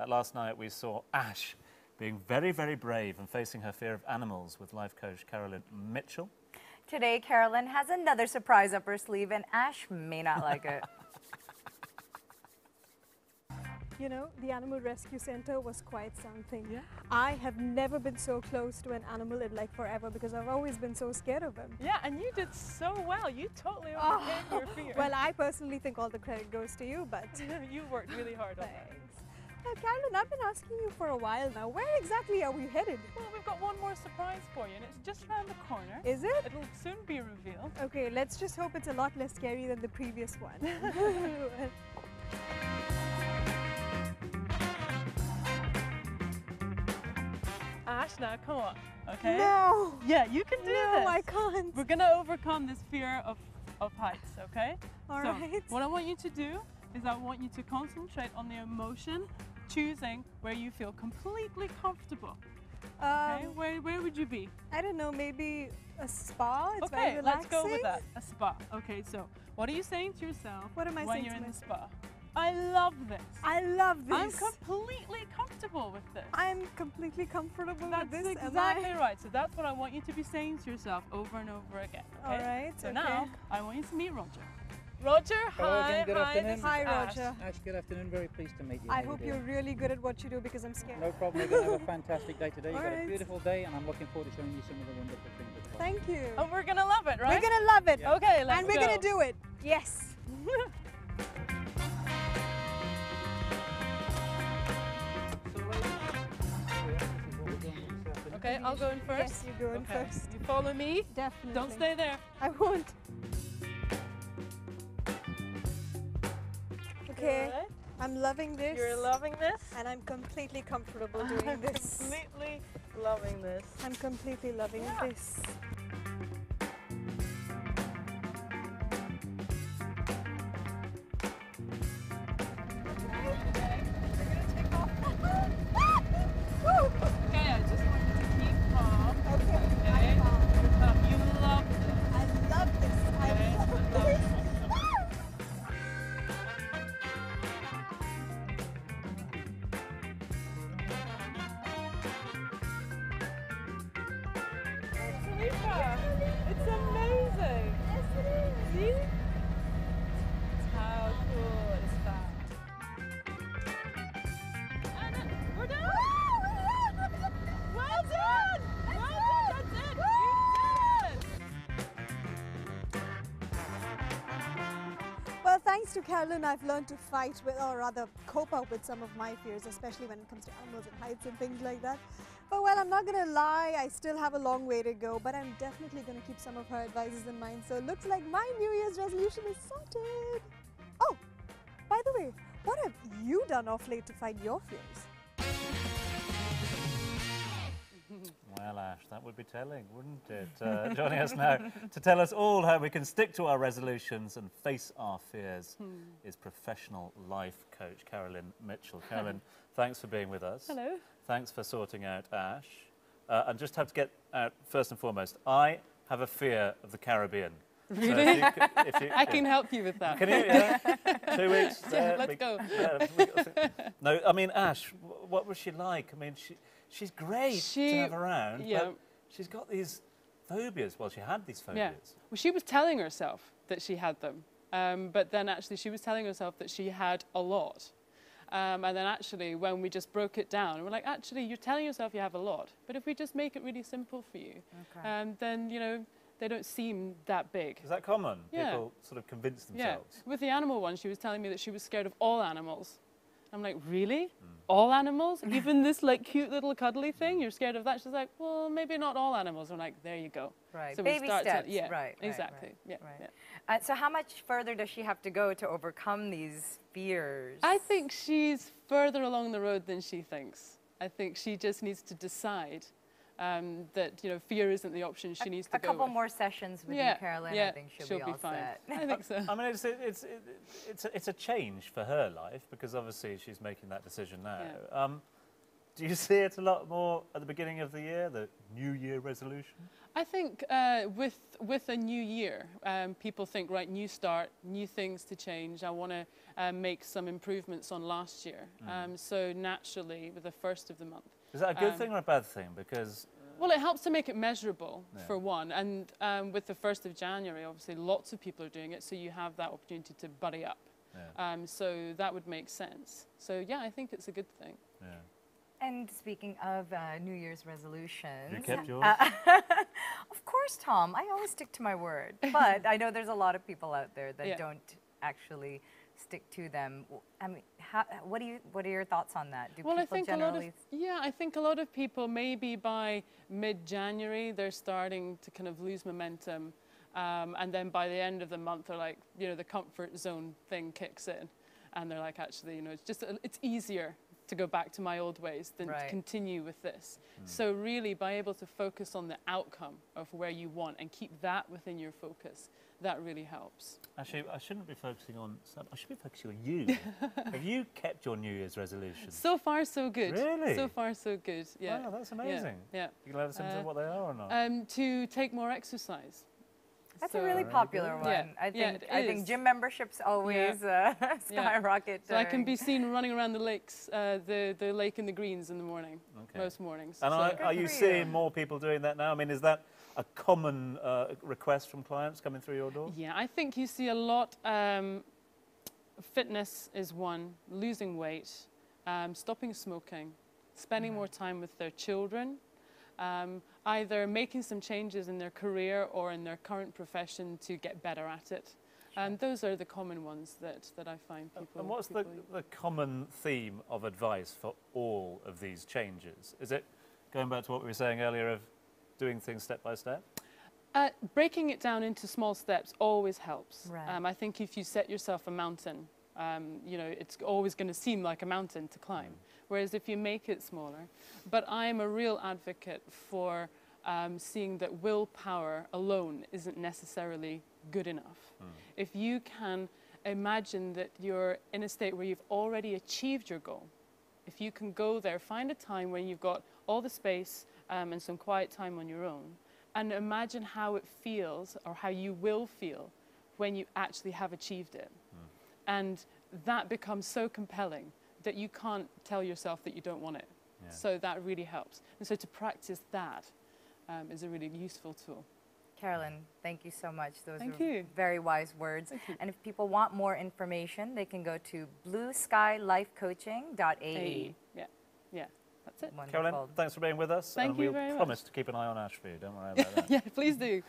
Last night we saw Ash being very, very brave and facing her fear of animals with life coach Carolyn Mitchell. Today, Carolyn has another surprise up her sleeve, and Ash may not like it. You know, the Animal Rescue Center was quite something. Yeah. I have never been so close to an animal in like forever because I've always been so scared of them. Yeah, and you did so well. You totally overcame your fear. Well, I personally think all the credit goes to you, but You worked really hard on that. thanks. Carolyn, I've been asking you for a while now. Where exactly are we headed? Well, we've got one more surprise for you, and it's just around the corner. Is it? It'll soon be revealed. Okay, let's just hope it's a lot less scary than the previous one. Ash, now come on, okay? No! Yeah, you can do this. No, I can't. We're gonna overcome this fear of heights, okay? All so right. what I want you to do is I want you to concentrate on the emotion, choosing where you feel completely comfortable. Okay, where would you be? I don't know, maybe a spa? It's Okay, very relaxing. let's go with that. A spa. Okay, so what are you saying to yourself What am I when saying you're to in the myself? spa? I love this. I love this. I'm completely comfortable with this. I'm completely comfortable That's with this. exactly right. So that's what I want you to be saying to yourself over and over again. Okay? All right. So okay. now I want you to meet Roger. Roger, Hello hi. again, good afternoon. This is Hi, Ash. Roger. Ash, good afternoon. Very pleased to meet you. I How you hope doing? you're really good at what you do because I'm scared. No problem. We're going to have a fantastic day today. You've got Alright. a beautiful day, and I'm looking forward to showing you some of the wonderful things as well. Thank you. And we're gonna love it, right? We're gonna love it. Yeah. Okay, let's And we're go. gonna do it. Yes. Okay, I'll go in first. Yes, you go in Okay, first. you follow me. Definitely. Don't stay there. I won't. Okay. Good. I'm loving this. You're loving this. And I'm completely comfortable doing I'm this. completely loving this. I'm completely loving Yeah. this. Okay, I just want you to keep calm. Okay. Okay. You love this. I love this. I Okay, love I love this. Khalifa, it's amazing. Yes, it is. See? How cool is that? And we're done. Well done. Well done. That's it. You did it. Well, thanks to Carolyn, I've learned to fight with, or rather cope up with some of my fears, especially when it comes to animals and heights and things like that. But well, I'm not gonna lie, I still have a long way to go, but I'm definitely gonna keep some of her advices in mind. So it looks like my New Year's resolution is sorted. Oh, by the way, what have you done off late to fight your fears? Well, Ash, that would be telling, wouldn't it? Joining us now to tell us all how we can stick to our resolutions and face our fears is professional life coach Carolyn Mitchell. Carolyn, thanks for being with us. Hello. Thanks for sorting out Ash. And just have to get out, first and foremost, I have a fear of the Caribbean. Really? So if you I can help you with that. Can you? Yeah? 2 weeks. Let's go. No, I mean, Ash, what was she like? I mean, she's great to have around. Yeah. But she's got these phobias. Well, she had these phobias. Yeah. Well, she was telling herself that she had them, but then actually she was telling herself that she had a lot. And then actually, when we just broke it down, we're like, actually, you're telling yourself you have a lot, but if we just make it really simple for you, then, you know, they don't seem that big. Is that common? Yeah. People sort of convince themselves. Yeah. With the animal one, she was telling me that she was scared of all animals. I'm like, really? All animals? Even this like cute little cuddly thing? You're scared of that? She's like, well, maybe not all animals. I'm like, there you go. Right. So we Baby start steps. yeah, Right. exactly. Right, Yeah, right. yeah. So how much further does she have to go to overcome these fears? I think she's further along the road than she thinks. I think she just needs to decide that, you know, fear isn't the option she needs to go A couple with. more sessions with you, Carolyn, I think she'll be all fine. set. I think so. I mean, it's a change for her life because obviously she's making that decision now. Yeah. Do you see it a lot more at the beginning of the year, the New Year resolution? I think with a new year, people think, right, new start, new things to change. I want to make some improvements on last year. So naturally, with the first of the month. Is that a good thing or a bad thing? Because well, it helps to make it measurable, for one. And with the 1st of January, obviously, lots of people are doing it, so you have that opportunity to buddy up. Yeah. So that would make sense. So yeah, I think it's a good thing. Yeah. And speaking of New Year's resolutions. You kept yours? Of course, Tom. I always stick to my word. But I know there's a lot of people out there that don't actually stick to them. I mean, what are your thoughts on that? Do well, people I think generally... I think a lot of people, maybe by mid-January, they're starting to kind of lose momentum. And then by the end of the month, they're like, you know, the comfort zone thing kicks in. And they're like, actually, you know, it's easier to go back to my old ways than to continue with this. So really, by able to focus on the outcome of where you want and keep that within your focus, that really helps. Actually, I shouldn't be focusing on Sam. I should be focusing on you. Have you kept your New Year's resolutions? So far, so good. Really? So far, so good. Yeah. Wow, that's amazing. Yeah. You can let us into what they are or not? To take more exercise. That's a really popular one. Yeah. I think is. gym memberships always skyrocket. So I can be seen running around the lakes, the lake in the greens in the morning, most mornings. And so are you seeing more people doing that now? I mean, is that a common request from clients coming through your door? Yeah, I think you see a lot. Fitness is one, losing weight, stopping smoking, spending more time with their children, either making some changes in their career or in their current profession to get better at it. Those are the common ones that I find people... And what's the common theme of advice for all of these changes? Is it, going back to what we were saying earlier, of doing things step by step? Breaking it down into small steps always helps. Right. I think if you set yourself a mountain, you know, it's always going to seem like a mountain to climb. Whereas if you make it smaller. But I'm a real advocate for seeing that willpower alone isn't necessarily good enough. If you can imagine that you're in a state where you've already achieved your goal, if you can go there, find a time when you've got all the space and some quiet time on your own, and imagine how it feels or how you will feel when you actually have achieved it. And that becomes so compelling that you can't tell yourself that you don't want it. So that really helps. And so to practice that is a really useful tool. Carolyn, thank you so much. Those Thank were you. very wise words. Thank you. And if people want more information, they can go to blueskylifecoaching.ae. Yeah, that's it. Wonderful. Carolyn, thanks for being with us. Thank you we'll very much. promise to keep an eye on Ash for you. Don't worry about that. Yeah, please do.